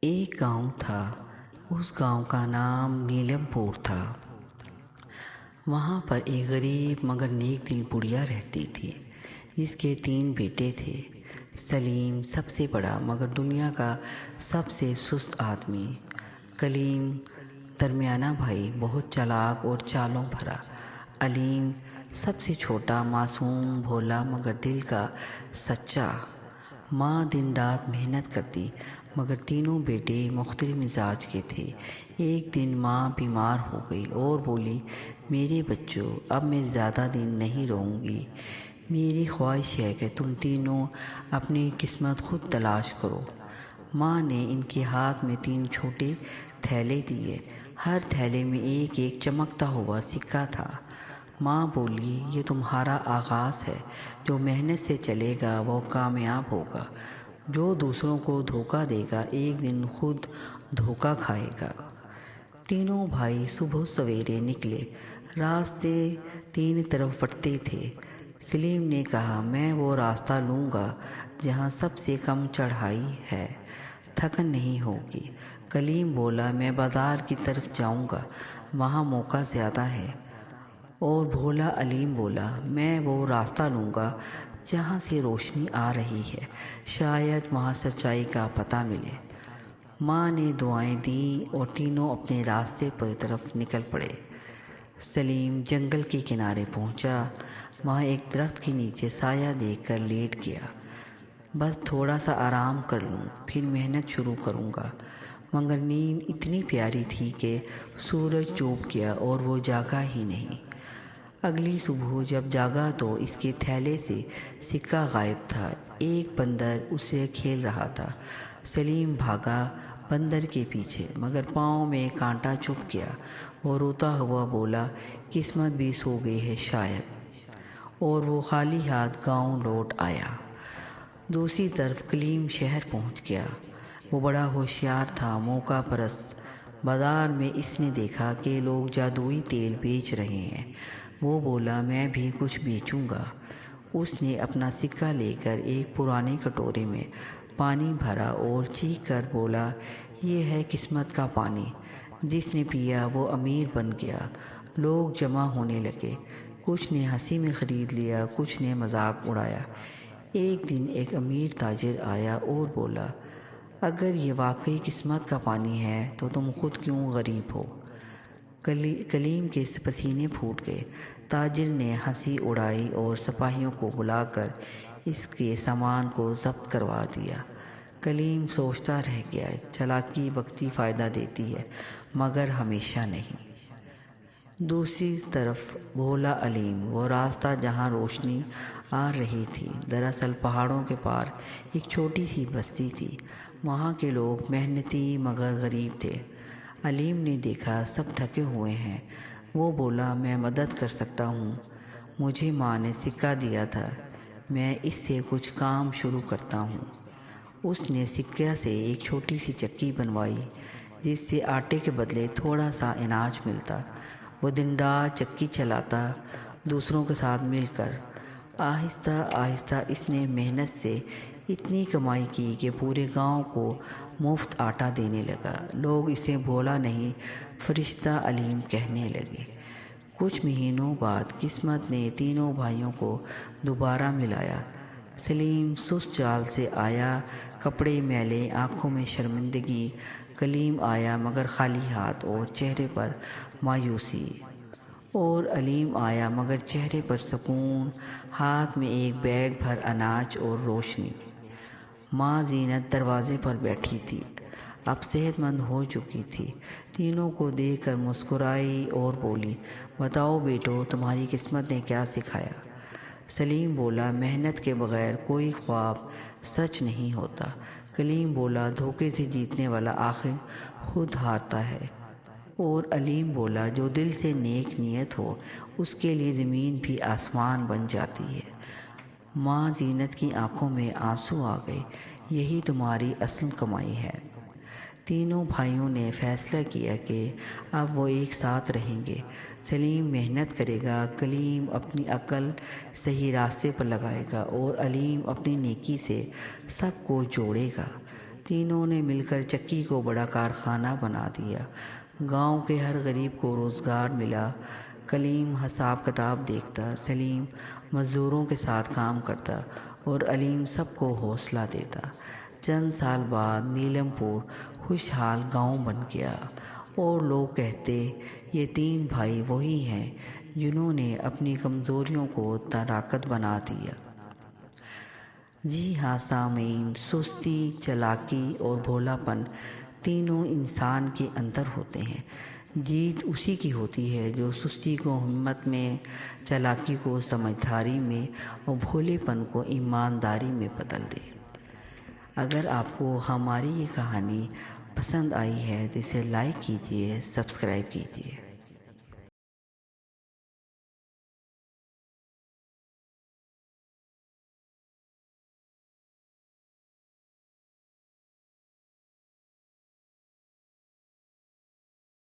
ایک گاؤں تھا۔ اس گاؤں کا نام نیلم پور تھا۔ وہاں پر ایک غریب مگر نیک دل بڑھیا رہتی تھی، جس کے 3 بیٹے تھے۔ سلیم سب سے بڑا مگر دنیا کا سب سے سست آدمی، کلیم درمیانہ بھائی، بہت چالاک اور چالوں بھرا، علیم سب سے چھوٹا، معصوم، بھولا مگر دل کا سچا۔ ماں دن رات محنت کرتی مگر تینوں بیٹے مختلف مزاج کے تھے۔ ایک دن ماں بیمار ہو گئی اور بولی، میرے بچوں، اب میں زیادہ دن نہیں رہوں گی۔ میری خواہش ہے کہ تم تینوں اپنی قسمت خود تلاش کرو۔ ماں نے ان کے ہاتھ میں 3 چھوٹے تھیلے دیے، ہر تھیلے میں ایک ایک چمکتا ہوا سکہ تھا۔ ماں بولی، یہ تمہارا آغاز ہے، جو محنت سے چلے گا وہ کامیاب ہوگا، جو دوسروں کو دھوکہ دے گا ایک دن خود دھوکہ کھائے گا۔ تینوں بھائی صبح سویرے نکلے۔ راستے 3 طرف بٹتے تھے۔ سلیم نے کہا، میں وہ راستہ لوں گا جہاں سب سے کم چڑھائی ہے، تھکن نہیں ہوگی۔ کلیم بولا، میں بازار کی طرف جاؤں گا، وہاں موقع زیادہ ہے۔ اور بھولا علیم بولا، میں وہ راستہ لوں گا جہاں سے روشنی آ رہی ہے، شاید وہاں سچائی کا پتہ ملے۔ ماں نے دعائیں دیں اور تینوں اپنے راستے پر طرف نکل پڑے۔ سلیم جنگل کے کنارے پہنچا۔ وہاں ایک درخت کے نیچے سایہ دیکھ کر لیٹ گیا۔ بس تھوڑا سا آرام کر لوں، پھر محنت شروع کروں گا۔ مگر نیند اتنی پیاری تھی کہ سورج ڈوب گیا اور وہ جاگا ہی نہیں۔ اگلی صبح جب جاگا تو اس کے تھیلے سے سکہ غائب تھا۔ ایک بندر اسے کھیل رہا تھا۔ سلیم بھاگا بندر کے پیچھے، مگر پاؤں میں کانٹا چبھ گیا۔ وہ روتا ہوا بولا، قسمت بھی سو گئی ہے شاید۔ اور وہ خالی ہاتھ گاؤں لوٹ آیا۔ دوسری طرف کلیم شہر پہنچ گیا۔ وہ بڑا ہوشیار تھا، موقع پرست۔ بازار میں اس نے دیکھا کہ لوگ جادوئی تیل بیچ رہے ہیں۔ وہ بولا، میں بھی کچھ بیچوں گا۔ اس نے اپنا سکہ لے کر ایک پرانے کٹورے میں پانی بھرا اور چیخ کر بولا، یہ ہے قسمت کا پانی، جس نے پیا وہ امیر بن گیا۔ لوگ جمع ہونے لگے، کچھ نے ہنسی میں خرید لیا، کچھ نے مذاق اڑایا۔ ایک دن ایک امیر تاجر آیا اور بولا، اگر یہ واقعی قسمت کا پانی ہے تو تم خود کیوں غریب ہو؟ کلیم کے پسینے پھوٹ گئے۔ تاجر نے ہنسی اڑائی اور سپاہیوں کو بلا کر اس کے سامان کو ضبط کروا دیا۔ کلیم سوچتا رہ گیا، چالاکی وقتی فائدہ دیتی ہے مگر ہمیشہ نہیں۔ دوسری طرف بھولا علیم، وہ راستہ جہاں روشنی آ رہی تھی، دراصل پہاڑوں کے پار ایک چھوٹی سی بستی تھی۔ وہاں کے لوگ محنتی مگر غریب تھے۔ علیم نے دیکھا سب تھکے ہوئے ہیں۔ وہ بولا، میں مدد کر سکتا ہوں، مجھے ماں نے سکہ دیا تھا، میں اس سے کچھ کام شروع کرتا ہوں۔ اس نے سکہ سے ایک چھوٹی سی چکی بنوائی جس سے آٹے کے بدلے تھوڑا سا اناج ملتا۔ وہ دن رات چکی چلاتا، دوسروں کے ساتھ مل کر۔ آہستہ آہستہ اس نے محنت سے اتنی کمائی کی کہ پورے گاؤں کو مفت آٹا دینے لگا۔ لوگ اسے بھولا نہیں، فرشتہ علیم کہنے لگے۔ کچھ مہینوں بعد قسمت نے تینوں بھائیوں کو دوبارہ ملایا۔ سلیم سست چال سے آیا، کپڑے میلے، آنکھوں میں شرمندگی۔ کلیم آیا مگر خالی ہاتھ اور چہرے پر مایوسی۔ اور علیم آیا مگر چہرے پر سکون، ہاتھ میں ایک بیگ بھر اناج اور روشنی۔ ماں زینت دروازے پر بیٹھی تھی، اب صحت مند ہو چکی تھی۔ تینوں کو دیکھ کر مسکرائی اور بولی، بتاؤ بیٹو، تمہاری قسمت نے کیا سکھایا؟ سلیم بولا، محنت کے بغیر کوئی خواب سچ نہیں ہوتا۔ کلیم بولا، دھوکے سے جیتنے والا آخر خود ہارتا ہے۔ اور علیم بولا، جو دل سے نیک نیت ہو اس کے لیے زمین بھی آسمان بن جاتی ہے۔ ماں زینت کی آنکھوں میں آنسو آ گئے، یہی تمہاری اصل کمائی ہے۔ تینوں بھائیوں نے فیصلہ کیا کہ اب وہ ایک ساتھ رہیں گے۔ سلیم محنت کرے گا، کلیم اپنی عقل صحیح راستے پر لگائے گا اور علیم اپنی نیکی سے سب کو جوڑے گا۔ تینوں نے مل کر چکی کو بڑا کارخانہ بنا دیا۔ گاؤں کے ہر غریب کو روزگار ملا۔ کلیم حساب کتاب دیکھتا، سلیم مزدوروں کے ساتھ کام کرتا اور علیم سب کو حوصلہ دیتا۔ چند سال بعد نیلم پور خوشحال گاؤں بن گیا اور لوگ کہتے یہ تین بھائی وہی ہیں جنہوں نے اپنی کمزوریوں کو طاقت بنا دیا۔ جی ہاں سامعین، سستی، چالاکی اور بھولا پن تینوں انسان کے اندر ہوتے ہیں۔ جیت اسی کی ہوتی ہے جو سستی کو ہمت میں، چالاکی کو سمجھداری میں اور بھولے پن کو ایمانداری میں بدل دے۔ اگر آپ کو ہماری یہ کہانی پسند آئی ہے تو اسے لائک کیجیے، سبسکرائب کیجیے۔